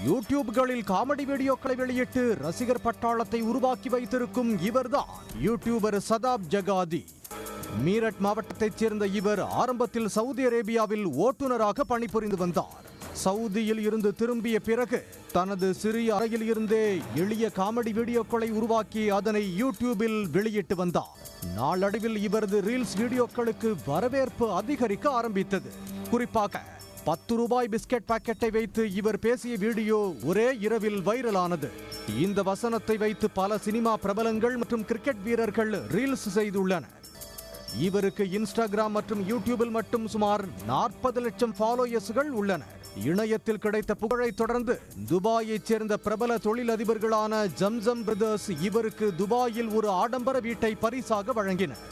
யூடியூப்களில் comedy வீடியோக்களை வெளியிட்டு ரசிகர் பட்டாளத்தை உருவாக்கி வைத்திருக்கும் இவர்தான் யூடியூபர் சதாப் ஜகாதி. மீரட் மாவட்டத்தைச் சேர்ந்த இவர் ஆரம்பத்தில் சவுதி அரேபியாவில் ஓட்டுநராக பணிபுரிந்து வந்தார். சவுதியில் இருந்து திரும்பிய பிறகு தனது சிறிய அறையில் இருந்தே எளிய காமெடி வீடியோக்களை உருவாக்கி அதனை யூடியூபில் வெளியிட்டு வந்தார். நாளடைவில் இவரது ரீல்ஸ் வீடியோக்களுக்கு வரவேற்பு அதிகரிக்க ஆரம்பித்தது. குறிப்பாக 10 ரூபாய் பிஸ்கெட் பாக்கெட்டை வைத்து இவர் பேசிய வீடியோ ஒரே இரவில் வைரலானது. இந்த வசனத்தை வைத்து பல சினிமா பிரபலங்கள் மற்றும் கிரிக்கெட் வீரர்கள் ரீல்ஸ் செய்துள்ளனர். இவருக்கு இன்ஸ்டாகிராம் மற்றும் யூடியூபில் மட்டும் சுமார் 40 லட்சம் ஃபாலோயர்ஸ்கள் உள்ளனர். இணையத்தில் கிடைத்த புகழை தொடர்ந்து துபாயைச் சேர்ந்த பிரபல தொழிலதிபர்களான ஜம்சம் பிரதர்ஸ் இவருக்கு துபாயில் ஒரு ஆடம்பர வீட்டை பரிசாக வழங்கினர்.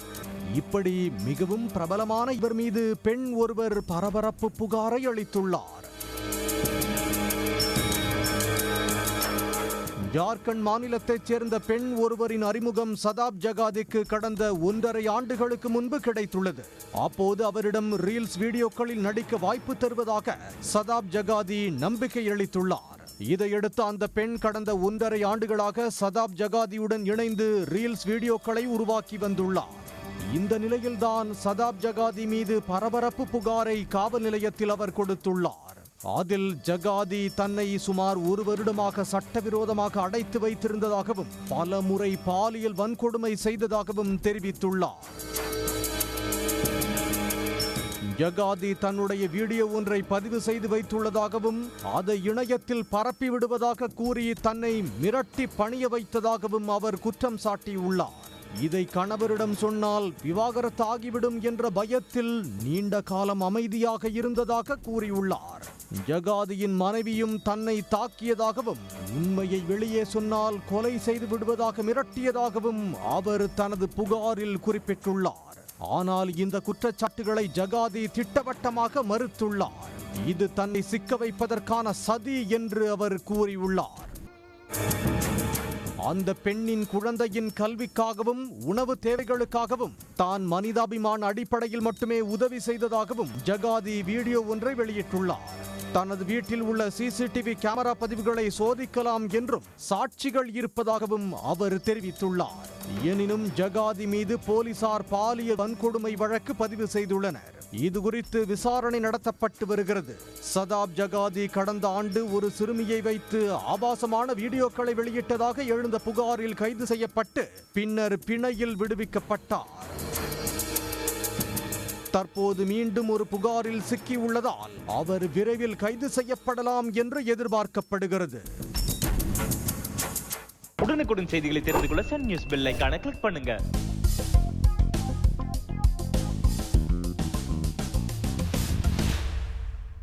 இப்படி மிகவும் பிரபலமான இவர் மீது பெண் ஒருவர் பரபரப்பு புகாரை அளித்துள்ளார். ஜார்க்கண்ட் மாநிலத்தைச் சேர்ந்த பெண் ஒருவரின் அறிமுகம் சதாப் ஜகாதிக்கு கடந்த 1.5 ஆண்டுகளுக்கு முன்பு கிடைத்துள்ளது. அப்போது அவரிடம் ரீல்ஸ் வீடியோக்களில் நடிக்க வாய்ப்பு தருவதாக சதாப் ஜகாதி நம்பிக்கை அளித்துள்ளார். இதையடுத்து அந்த பெண் கடந்த 1.5 ஆண்டுகளாக சதாப் ஜகாதியுடன் இணைந்து ரீல்ஸ் வீடியோக்களை உருவாக்கி வந்துள்ளார். இந்த நிலையில்தான் சதாப் ஜகாதி மீது பரபரப்பு புகாரை காவல் நிலையத்தில் அவர் கொடுத்துள்ளார். அதில் ஜகாதி தன்னை சுமார் 1 வருடமாக சட்டவிரோதமாக அடைத்து வைத்திருந்ததாகவும் பல முறை பாலியல் வன்கொடுமை செய்ததாகவும் தெரிவித்துள்ளார். ஜகாதி தன்னுடைய வீடியோ ஒன்றை பதிவு செய்து வைத்துள்ளதாகவும் அதை இணையத்தில் பரப்பி விடுவதாக கூறி தன்னை மிரட்டி பணிய வைத்ததாகவும் அவர் குற்றம் சாட்டியுள்ளார். இதை கணவரிடம் சொன்னால் விவாகரத்து ஆகிவிடும் என்ற பயத்தில் நீண்ட காலம் அமைதியாக இருந்ததாக கூறியுள்ளார். ஜகாதியின் மனைவியும் தன்னை தாக்கியதாகவும் உண்மையை வெளியே சொன்னால் கொலை செய்து விடுவதாக மிரட்டியதாகவும் அவர் தனது புகாரில் குறிப்பிட்டுள்ளார். ஆனால் இந்த குற்றச்சாட்டுகளை ஜகாதி திட்டவட்டமாக மறுத்துள்ளார். இது தன்னை சிக்க வைப்பதற்கான சதி என்று அவர் கூறியுள்ளார். அந்த பெண்ணின் குழந்தையின் கல்விக்காகவும் உணவு தேவைகளுக்காகவும் தான் மனிதாபிமான அடிப்படையில் மட்டுமே உதவி செய்ததாகவும் ஜகாதி வீடியோ ஒன்றை வெளியிட்டுள்ளார். தனது வீட்டில் உள்ள சிசிடிவி கேமரா பதிவுகளை சோதிக்கலாம் என்றும் சாட்சிகள் இருப்பதாகவும் அவர் தெரிவித்துள்ளார். எனினும் ஜகாதி மீது போலீசார் பாலியல் வன்கொடுமை வழக்கு பதிவு செய்துள்ளனர். இது குறித்து விசாரணை நடத்தப்பட்டு வருகிறது. சதாப் ஜகாதி கடந்த ஆண்டு ஒரு சிறுமியை வைத்து ஆபாசமான வீடியோக்களை வெளியிட்டதாக எழுந்த புகாரில் கைது செய்யப்பட்டு பின்னர் பிணையில் விடுவிக்கப்பட்டார். தற்போது மீண்டும் ஒரு புகாரில் சிக்கியுள்ளதால் அவர் விரைவில் கைது செய்யப்படலாம் என்று எதிர்பார்க்கப்படுகிறது. உடனுக்குடன் செய்திகளை தெரிந்து கொள்ள சன் நியூஸ் பெல் ஐகானை கிளிக் பண்ணுங்க.